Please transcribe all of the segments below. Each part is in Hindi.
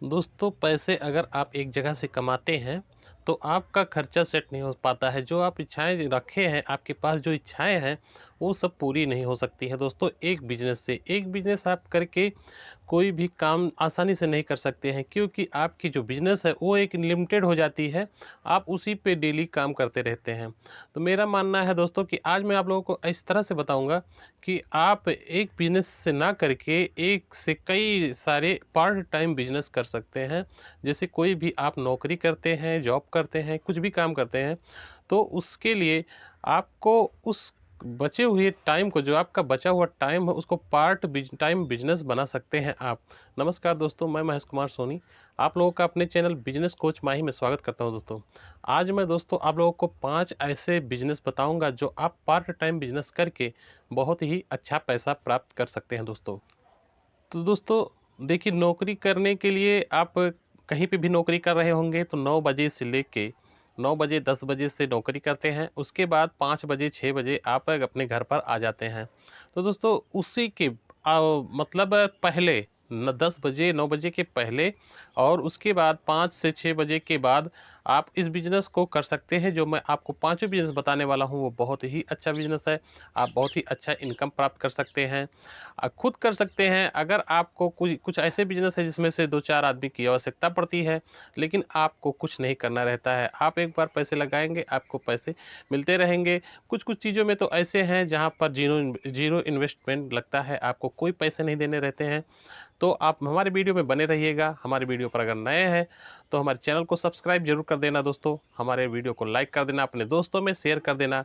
दोस्तों पैसे अगर आप एक जगह से कमाते हैं तो आपका खर्चा सेट नहीं हो पाता है। जो आप इच्छाएं रखे हैं, आपके पास जो इच्छाएं हैं वो सब पूरी नहीं हो सकती हैं। दोस्तों एक बिजनेस आप करके कोई भी काम आसानी से नहीं कर सकते हैं, क्योंकि आपकी जो बिज़नेस है वो एक लिमिटेड हो जाती है। आप उसी पे डेली काम करते रहते हैं। तो मेरा मानना है दोस्तों कि आज मैं आप लोगों को इस तरह से बताऊंगा कि आप एक बिज़नेस से ना करके एक से कई सारे पार्ट टाइम बिज़नेस कर सकते हैं। जैसे कोई भी आप नौकरी करते हैं, जॉब करते हैं, कुछ भी काम करते हैं, तो उसके लिए आपको उस बचे हुए टाइम को, जो आपका बचा हुआ टाइम है, उसको टाइम बिजनेस बना सकते हैं आप। नमस्कार दोस्तों, मैं महेश कुमार सोनी आप लोगों का अपने चैनल बिजनेस कोच माही में स्वागत करता हूं। दोस्तों आज मैं आप लोगों को 5 ऐसे बिजनेस बताऊंगा जो आप पार्ट टाइम बिजनेस करके बहुत ही अच्छा पैसा प्राप्त कर सकते हैं। तो दोस्तों देखिए, नौकरी करने के लिए आप कहीं पे भी नौकरी कर रहे होंगे तो 9 बजे से लेके 9 बजे 10 बजे से नौकरी करते हैं। उसके बाद 5 बजे 6 बजे आप अपने घर पर आ जाते हैं। तो दोस्तों उसी के मतलब पहले 10 बजे 9 बजे के पहले और उसके बाद 5 से 6 बजे के बाद आप इस बिज़नेस को कर सकते हैं। जो मैं आपको पाँचों बिज़नेस बताने वाला हूँ वो बहुत ही अच्छा बिज़नेस है। आप बहुत ही अच्छा इनकम प्राप्त कर सकते हैं, खुद कर सकते हैं। अगर आपको कुछ कुछ ऐसे बिजनेस है जिसमें से 2-4 आदमी की आवश्यकता पड़ती है, लेकिन आपको कुछ नहीं करना रहता है। आप एक बार पैसे लगाएँगे, आपको पैसे मिलते रहेंगे। कुछ-कुछ चीज़ों में तो ऐसे हैं जहाँ पर ज़ीरो इन्वेस्टमेंट लगता है, आपको कोई पैसे नहीं देने रहते हैं। तो आप हमारे वीडियो में बने रहिएगा। हमारे वीडियो पर अगर नए हैं तो हमारे चैनल को सब्सक्राइब ज़रूर कर देना दोस्तों। हमारे वीडियो को लाइक कर देना, अपने दोस्तों में शेयर कर देना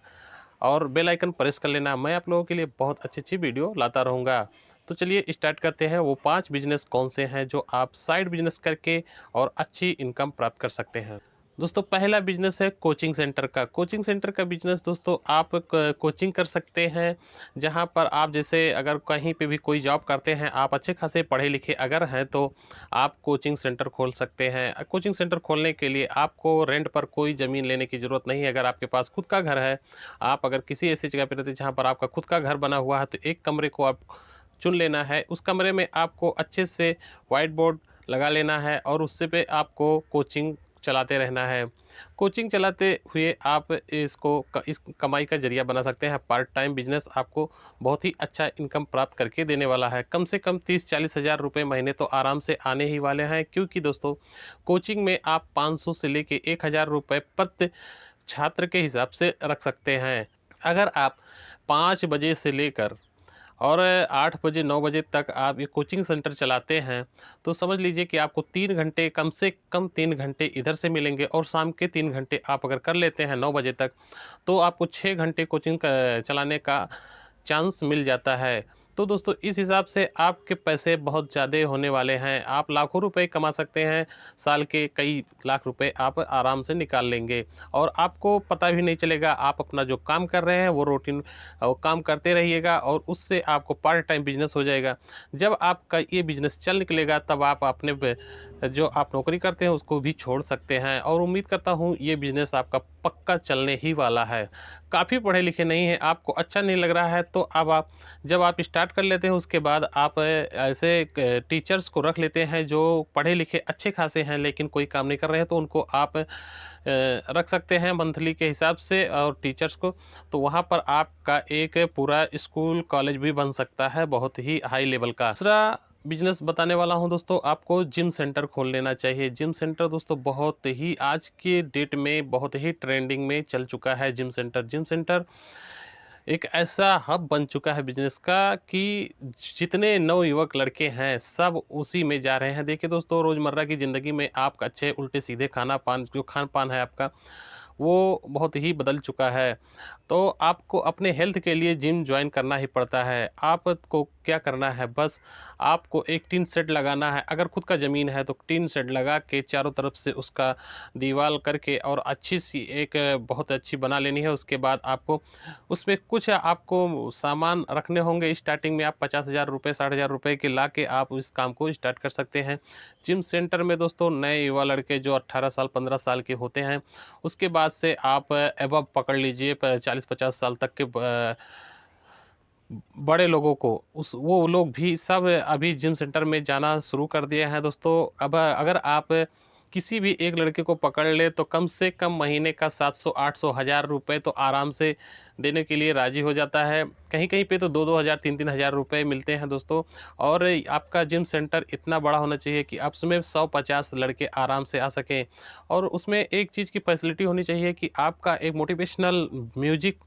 और बेल आइकन प्रेस कर लेना। मैं आप लोगों के लिए बहुत अच्छी वीडियो लाता रहूँगा। तो चलिए स्टार्ट करते हैं। वो 5 बिज़नेस कौन से हैं जो आप साइड बिज़नेस करके और अच्छी इनकम प्राप्त कर सकते हैं। दोस्तों पहला बिज़नेस है कोचिंग सेंटर का। कोचिंग सेंटर का बिज़नेस दोस्तों आप कोचिंग कर सकते हैं, जहाँ पर आप जैसे अगर कहीं पे भी कोई जॉब करते हैं, आप अच्छे खासे पढ़े लिखे अगर हैं तो आप कोचिंग सेंटर खोल सकते हैं। कोचिंग सेंटर खोलने के लिए आपको रेंट पर कोई ज़मीन लेने की ज़रूरत नहीं है। अगर आपके पास खुद का घर है, आप अगर किसी ऐसी जगह पे रहते हैं जहाँ पर आपका खुद का घर बना हुआ है, तो एक कमरे को आप चुन लेना है। उस कमरे में आपको अच्छे से व्हाइट बोर्ड लगा लेना है और उससे पे आपको कोचिंग चलाते रहना है। कोचिंग चलाते हुए आप इस कमाई का ज़रिया बना सकते हैं। पार्ट टाइम बिज़नेस आपको बहुत ही अच्छा इनकम प्राप्त करके देने वाला है। कम से कम 30-40 हज़ार रुपये महीने तो आराम से आने ही वाले हैं, क्योंकि दोस्तों कोचिंग में आप 500 से लेके 1000 रुपये प्रति छात्र के हिसाब से रख सकते हैं। अगर आप 5 बजे से लेकर और 8 बजे 9 बजे तक आप ये कोचिंग सेंटर चलाते हैं, तो समझ लीजिए कि आपको 3 घंटे, कम से कम 3 घंटे इधर से मिलेंगे और शाम के 3 घंटे आप अगर कर लेते हैं 9 बजे तक, तो आपको 6 घंटे कोचिंग चलाने का चांस मिल जाता है। तो दोस्तों इस हिसाब से आपके पैसे बहुत ज़्यादा होने वाले हैं। आप लाखों रुपए कमा सकते हैं। साल के कई लाख रुपए आप आराम से निकाल लेंगे और आपको पता भी नहीं चलेगा। आप अपना जो काम कर रहे हैं वो रूटीन काम करते रहिएगा और उससे आपको पार्ट टाइम बिजनेस हो जाएगा। जब आपका ये बिजनेस चल निकलेगा तब आप अपने जो आप नौकरी करते हैं उसको भी छोड़ सकते हैं, और उम्मीद करता हूँ ये बिजनेस आपका पक्का चलने ही वाला है। काफ़ी पढ़े लिखे नहीं हैं, आपको अच्छा नहीं लग रहा है, तो अब आप जब आप स्टार्ट कर लेते हैं उसके बाद आप ऐसे टीचर्स को रख लेते हैं जो पढ़े लिखे अच्छे खासे हैं लेकिन कोई काम नहीं कर रहे हैं, तो उनको आप रख सकते हैं मंथली के हिसाब से और टीचर्स को। तो वहाँ पर आपका एक पूरा स्कूल कॉलेज भी बन सकता है, बहुत ही हाई लेवल का। दूसरा बिजनेस बताने वाला हूँ दोस्तों, आपको जिम सेंटर खोल लेना चाहिए। जिम सेंटर दोस्तों बहुत ही आज के डेट में बहुत ही ट्रेंडिंग में चल चुका है। जिम सेंटर एक ऐसा हब बन चुका है बिजनेस का कि जितने नवयुवक लड़के हैं सब उसी में जा रहे हैं। देखिए दोस्तों, रोज़मर्रा की ज़िंदगी में आप अच्छे उल्टे सीधे खान पान है आपका, वो बहुत ही बदल चुका है। तो आपको अपने हेल्थ के लिए जिम जॉइन करना ही पड़ता है। आपको क्या करना है, बस आपको एक टीन शेड लगाना है। अगर खुद का ज़मीन है तो टीन शेड लगा के चारों तरफ से उसका दीवार करके और अच्छी सी एक बहुत अच्छी बना लेनी है। उसके बाद आपको उसमें कुछ आपको सामान रखने होंगे। स्टार्टिंग में आप 50,000 रुपये 60,000 रुपये के ला के आप इस काम को स्टार्ट कर सकते हैं। जिम सेंटर में दोस्तों नए युवा लड़के जो 18 साल 15 साल के होते हैं, उसके बाद से आप एबव पकड़ लीजिए 40-50 साल तक के बड़े लोगों को उस वो लोग भी सब अभी जिम सेंटर में जाना शुरू कर दिए हैं दोस्तों। अब अगर आप किसी भी एक लड़के को पकड़ ले तो कम से कम महीने का 700 800 हज़ार रुपए तो आराम से देने के लिए राजी हो जाता है। कहीं कहीं पे तो 2 2 हज़ार 3 3 हज़ार रुपए मिलते हैं दोस्तों। और आपका जिम सेंटर इतना बड़ा होना चाहिए कि आप उसमें 100 50 लड़के आराम से आ सकें। और उसमें एक चीज़ की फैसिलिटी होनी चाहिए कि आपका एक मोटिवेशनल म्यूजिक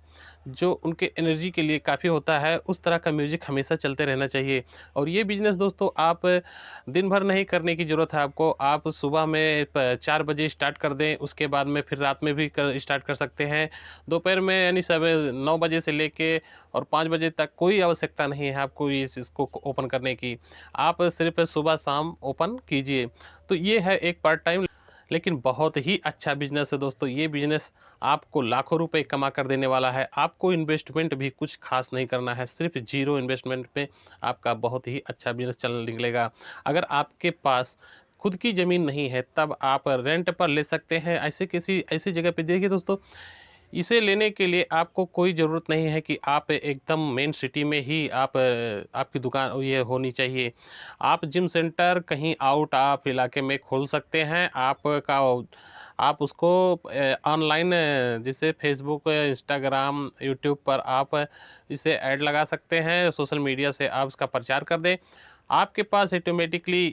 जो उनके एनर्जी के लिए काफ़ी होता है, उस तरह का म्यूज़िक हमेशा चलते रहना चाहिए। और ये बिज़नेस दोस्तों आप दिन भर नहीं करने की ज़रूरत है आपको। आप सुबह में 4 बजे स्टार्ट कर दें, उसके बाद में फिर रात में भी स्टार्ट कर सकते हैं। दोपहर में यानी सब 9 बजे से लेके और 5 बजे तक कोई आवश्यकता नहीं है आपको इस इसको ओपन करने की। आप सिर्फ सुबह शाम ओपन कीजिए। तो ये है एक पार्ट टाइम लेकिन बहुत ही अच्छा बिजनेस है दोस्तों। ये बिजनेस आपको लाखों रुपए कमा कर देने वाला है। आपको इन्वेस्टमेंट भी कुछ खास नहीं करना है, सिर्फ जीरो इन्वेस्टमेंट पे आपका बहुत ही अच्छा बिजनेस चल निकलेगा। अगर आपके पास खुद की ज़मीन नहीं है तब आप रेंट पर ले सकते हैं। ऐसे किसी ऐसी जगह पे देखिए दोस्तों, इसे लेने के लिए आपको कोई ज़रूरत नहीं है कि आप एकदम मेन सिटी में ही आपकी दुकान ये होनी चाहिए। आप जिम सेंटर कहीं आउट आप इलाके में खोल सकते हैं। आप उसको ऑनलाइन जैसे फ़ेसबुक, इंस्टाग्राम, यूट्यूब पर आप इसे ऐड लगा सकते हैं। सोशल मीडिया से आप इसका प्रचार कर दें। आपके पास ऑटोमेटिकली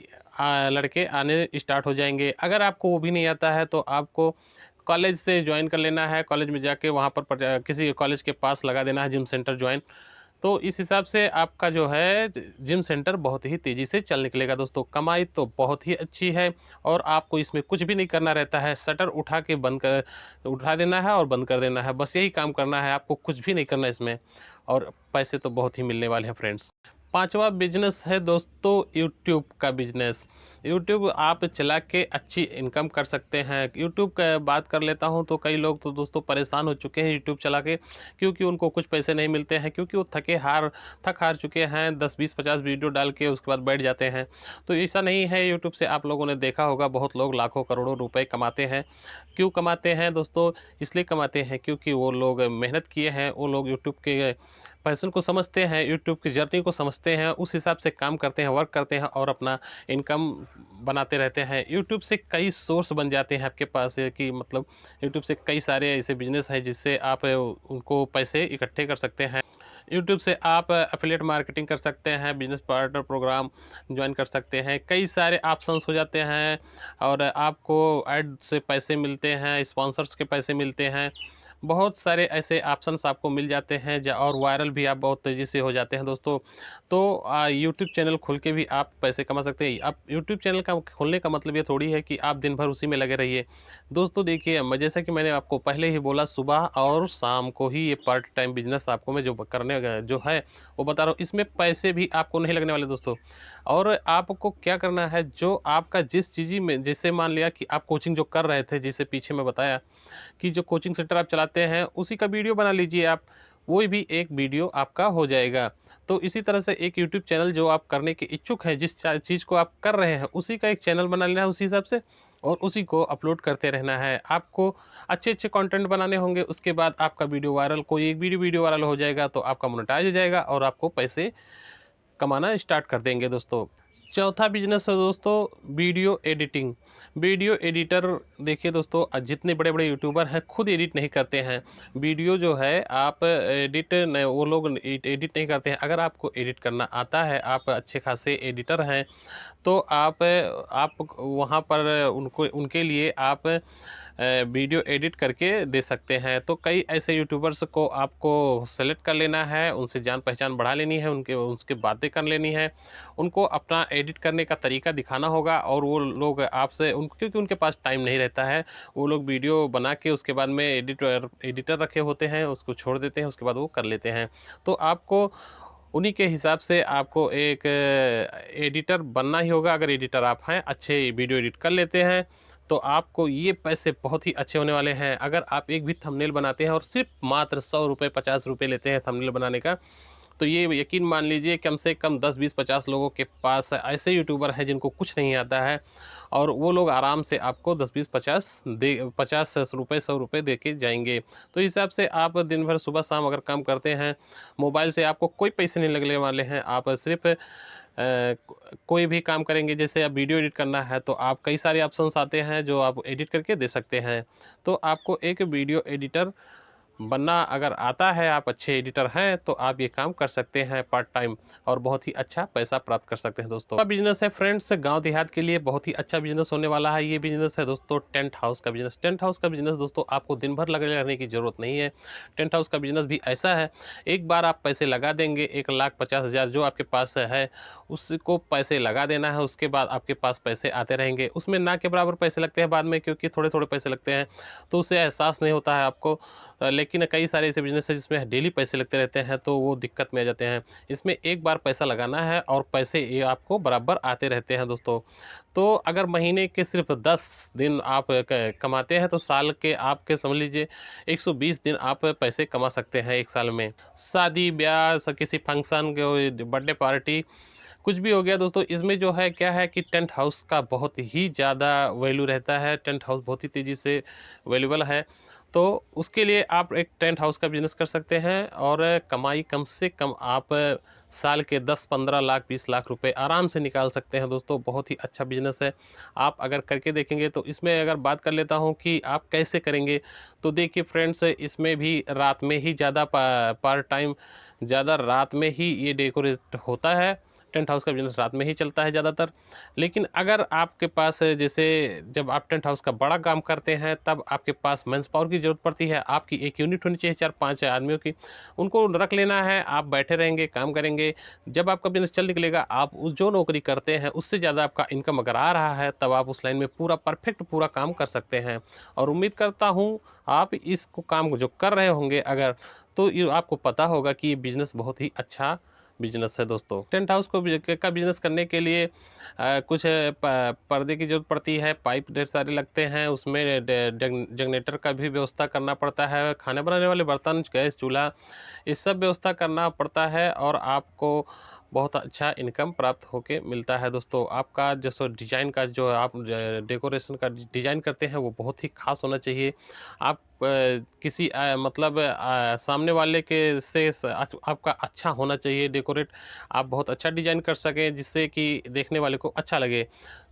लड़के आने स्टार्ट हो जाएँगे। अगर आपको वो भी नहीं आता है तो आपको कॉलेज से जॉइन कर लेना है। कॉलेज में जाके वहाँ पर किसी कॉलेज के पास लगा देना है जिम सेंटर जॉइन। तो इस हिसाब से आपका जो है जिम सेंटर बहुत ही तेज़ी से चल निकलेगा दोस्तों। कमाई तो बहुत ही अच्छी है और आपको इसमें कुछ भी नहीं करना रहता है। शटर उठा देना है और बंद कर देना है। बस यही काम करना है, आपको कुछ भी नहीं करना है इसमें और पैसे तो बहुत ही मिलने वाले हैं फ्रेंड्स। पाँचवा बिजनेस है दोस्तों यूट्यूब का बिजनेस। यूट्यूब आप चला के अच्छी इनकम कर सकते हैं। यूट्यूब का बात कर लेता हूँ तो कई लोग तो दोस्तों परेशान हो चुके हैं यूट्यूब चला के, क्योंकि उनको कुछ पैसे नहीं मिलते हैं, क्योंकि वो थक हार चुके हैं। 10 20 50 वीडियो डाल के उसके बाद बैठ जाते हैं। तो ऐसा नहीं है। यूट्यूब से आप लोगों ने देखा होगा बहुत लोग लाखों करोड़ों रुपए कमाते हैं। क्यों कमाते हैं दोस्तों? इसलिए कमाते हैं क्योंकि वो लोग मेहनत किए हैं। वो लोग यूट्यूब के पैशन को समझते हैं, यूट्यूब की जर्नी को समझते हैं, उस हिसाब से काम करते हैं, वर्क करते हैं और अपना इनकम बनाते रहते हैं। यूट्यूब से कई सोर्स बन जाते हैं आपके पास कि मतलब यूट्यूब से कई सारे ऐसे बिज़नेस हैं जिससे आप उनको पैसे इकट्ठे कर सकते हैं। यूट्यूब से आप एफिलिएट मार्केटिंग कर सकते हैं, बिज़नेस पार्टनर प्रोग्राम जॉइन कर सकते हैं, कई सारे ऑप्शंस हो जाते हैं और आपको ऐड से पैसे मिलते हैं, स्पॉन्सर्स के पैसे मिलते हैं। बहुत सारे ऐसे ऑप्शंस आपको मिल जाते हैं और वायरल भी आप बहुत तेज़ी से हो जाते हैं दोस्तों। तो यूट्यूब चैनल खोल के भी आप पैसे कमा सकते हैं। अब यूट्यूब चैनल का खोलने का मतलब ये थोड़ी है कि आप दिन भर उसी में लगे रहिए। दोस्तों देखिए, मैं जैसा कि मैंने आपको पहले ही बोला, सुबह और शाम को ही ये पार्ट टाइम बिज़नेस आपको मैं जो है वो बता रहा हूँ। इसमें पैसे भी आपको नहीं लगने वाले दोस्तों। और आपको क्या करना है, जो आपका जिस चीज़ में, जैसे मान लिया कि आप कोचिंग जो कर रहे थे, जिसे पीछे मैं बताया कि जो कोचिंग सेंटर आप चलाते हैं उसी का वीडियो बना लीजिए आप, वो भी एक वीडियो आपका हो जाएगा। तो इसी तरह से एक यूट्यूब चैनल जो आप करने के इच्छुक हैं, जिस चीज़ को आप कर रहे हैं उसी का एक चैनल बना लेना है उसी हिसाब से, और उसी को अपलोड करते रहना है। आपको अच्छे अच्छे कंटेंट बनाने होंगे, उसके बाद आपका वीडियो वायरल, कोई एक वीडियो वायरल हो जाएगा तो आपका मोनेटाइज हो जाएगा और आपको पैसे कमाना स्टार्ट कर देंगे दोस्तों। चौथा बिजनेस है दोस्तों वीडियो एडिटिंग। वीडियो एडिटर देखिए दोस्तों, जितने बड़े बड़े यूट्यूबर हैं खुद एडिट नहीं करते हैं। वीडियो जो है आप एडिट न वो लोग एडिट नहीं करते हैं। अगर आपको एडिट करना आता है, आप अच्छे खासे एडिटर हैं, तो आप वहाँ पर उनको उनके लिए आप वीडियो एडिट करके दे सकते हैं। तो कई ऐसे यूट्यूबर्स को आपको सेलेक्ट कर लेना है, उनसे जान पहचान बढ़ा लेनी है, उनके बातें कर लेनी है, उनको अपना एडिट करने का तरीका दिखाना होगा और वो लोग आपसे क्योंकि उनके पास टाइम नहीं रहता है, वो लोग वीडियो बना के उसके बाद में एडिटर रखे होते हैं, उसको छोड़ देते हैं, उसके बाद वो कर लेते हैं। तो आपको उन्हीं के हिसाब से आपको एक एडिटर बनना ही होगा। अगर एडिटर आप हैं, अच्छे वीडियो एडिट कर लेते हैं, तो आपको ये पैसे बहुत ही अच्छे होने वाले हैं। अगर आप एक भी थंबनेल बनाते हैं और सिर्फ मात्र 100 रुपये 50 रुपये लेते हैं थंबनेल बनाने का, तो ये यकीन मान लीजिए कम से कम 10 20 50 लोगों के पास ऐसे यूट्यूबर हैं जिनको कुछ नहीं आता है और वो लोग आराम से आपको 10 20 50 रुपये 100 रुपये दे के जाएंगे। तो इस हिसाब से आप दिन भर सुबह शाम अगर काम करते हैं मोबाइल से, आपको कोई पैसे नहीं लगने वाले हैं। आप सिर्फ कोई भी काम करेंगे, जैसे अब वीडियो एडिट करना है तो आप कई सारे ऑप्शंस आते हैं जो आप एडिट करके दे सकते हैं। तो आपको एक वीडियो एडिटर बनना अगर आता है, आप अच्छे एडिटर हैं, तो आप ये काम कर सकते हैं पार्ट टाइम और बहुत ही अच्छा पैसा प्राप्त कर सकते हैं दोस्तों। बिजनेस है फ्रेंड्स, गांव देहात के लिए बहुत ही अच्छा बिजनेस होने वाला है। ये बिजनेस है दोस्तों टेंट हाउस का बिजनेस। टेंट हाउस का बिजनेस दोस्तों आपको दिन भर लगे रहने की जरूरत नहीं है। टेंट हाउस का बिजनेस भी ऐसा है, एक बार आप पैसे लगा देंगे, 1,50,000 जो आपके पास है उसको पैसे लगा देना है, उसके बाद आपके पास पैसे आते रहेंगे। उसमें ना के बराबर पैसे लगते हैं बाद में, क्योंकि थोड़े थोड़े पैसे लगते हैं तो उससे एहसास नहीं होता है आपको। लेकिन कई सारे ऐसे बिजनेस है जिसमें डेली पैसे लगते रहते हैं तो वो दिक्कत में आ जाते हैं। इसमें एक बार पैसा लगाना है और पैसे ये आपको बराबर आते रहते हैं दोस्तों। तो अगर महीने के सिर्फ 10 दिन आप कमाते हैं तो साल के आपके समझ लीजिए 120 दिन आप पैसे कमा सकते हैं एक साल में। शादी ब्याह किसी फंक्शन, बर्थडे पार्टी, कुछ भी हो गया दोस्तों, इसमें जो है क्या है कि टेंट हाउस का बहुत ही ज़्यादा वैल्यू रहता है। टेंट हाउस बहुत ही तेज़ी से अवेलेबल है। तो उसके लिए आप एक टेंट हाउस का बिज़नेस कर सकते हैं और कमाई कम से कम आप साल के 10-15 लाख 20 लाख रुपए आराम से निकाल सकते हैं दोस्तों। बहुत ही अच्छा बिज़नेस है, आप अगर करके देखेंगे तो। इसमें अगर बात कर लेता हूँ कि आप कैसे करेंगे, तो देखिए फ्रेंड्स, इसमें भी रात में ही ज़्यादा पार्ट टाइम ज़्यादा रात में ही ये डेकोरेट होता है। टेंट हाउस का बिज़नेस रात में ही चलता है ज़्यादातर। लेकिन अगर आपके पास जैसे जब आप टेंट हाउस का बड़ा काम करते हैं तब आपके पास मैंस पावर की ज़रूरत पड़ती है। आपकी एक यूनिट होनी चाहिए 4-5 आदमियों की, उनको रख लेना है, आप बैठे रहेंगे, काम करेंगे। जब आपका बिज़नेस चल निकलेगा, आप उस जो नौकरी करते हैं उससे ज़्यादा आपका इनकम अगर आ रहा है, तब आप उस लाइन में पूरा परफेक्ट पूरा काम कर सकते हैं। और उम्मीद करता हूँ आप इसको काम जो कर रहे होंगे अगर, तो ये आपको पता होगा कि ये बिज़नेस बहुत ही अच्छा बिजनेस है दोस्तों। टेंट हाउस को का बिजनेस करने के लिए कुछ पर्दे की जरूरत पड़ती है, पाइप ढेर सारे लगते हैं, उसमें जनरेटर का भी व्यवस्था करना पड़ता है, खाने बनाने वाले बर्तन, गैस चूल्हा, ये सब व्यवस्था करना पड़ता है और आपको बहुत अच्छा इनकम प्राप्त होके मिलता है दोस्तों। आपका जो डिज़ाइन का जो आप डेकोरेशन का डिज़ाइन करते हैं वो बहुत ही खास होना चाहिए। आप किसी मतलब सामने वाले के से आपका अच्छा होना चाहिए डेकोरेट, आप बहुत अच्छा डिज़ाइन कर सकें जिससे कि देखने वाले को अच्छा लगे।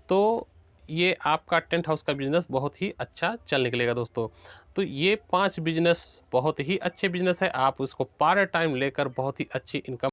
तो ये आपका टेंट हाउस का बिज़नेस बहुत ही अच्छा चल निकलेगा दोस्तों। तो ये 5 बिज़नेस बहुत ही अच्छे बिज़नेस है, आप उसको पार्ट टाइम लेकर बहुत ही अच्छी इनकम